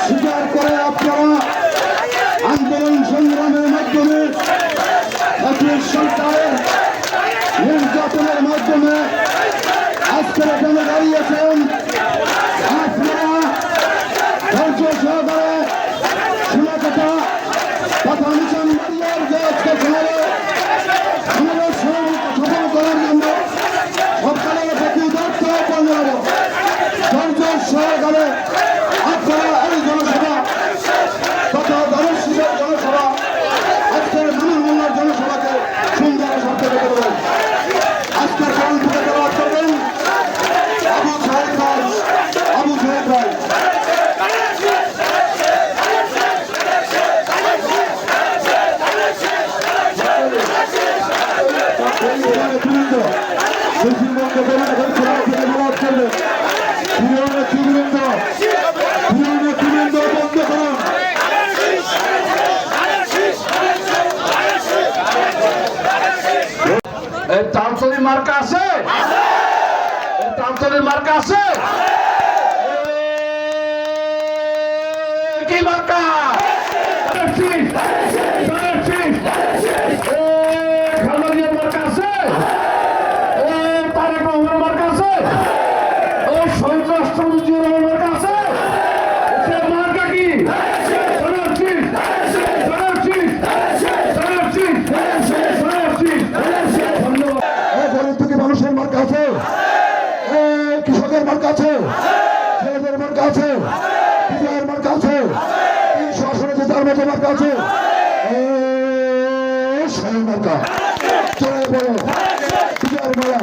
স্বীকার করে আপনারা আন্দোলন সংগ্রামের মাধ্যমে সরকারের নির্যাতনের মাধ্যমে আজকের এখানে দাঁড়িয়েছেন। আপনারা ধৈর্য সহকারে শোনা কথা মিশন বাড়িয়ার যে আজকে আমাদের সফল করার জন্য সরকারের প্রতি দায়িত্ব পালন ধৈর্য সহকারে আপনারা এই জনসভা তথা ধনুষের জনসভা আজকের মানবমোল্লার জনসভাকে সুন্দর সাথে দেখে দেবেন। আজকের কারণ থেকে দেওয়া করবেন আবু সাহেব ভাই। তালতলির মার্কা আছে, তালতলির মার্কা আছে, কি মার্কা? খালবাড়িয়ার মার্কা আছে, তারেক রহমানের মার্কা আছে, শহীদ রাষ্ট্রপতির মার্কা আছে। সে মার্কা কি? মানুষের মার্কা আছে, কৃষকের মার্কা আছে, ছেলেদের মার্কা আছে, বিজয়ের মার্কা আছে, 300 আসনে জেতার মতো মার্কা আছে। সেই মার্কা চলে বলো বিজয়ের মালা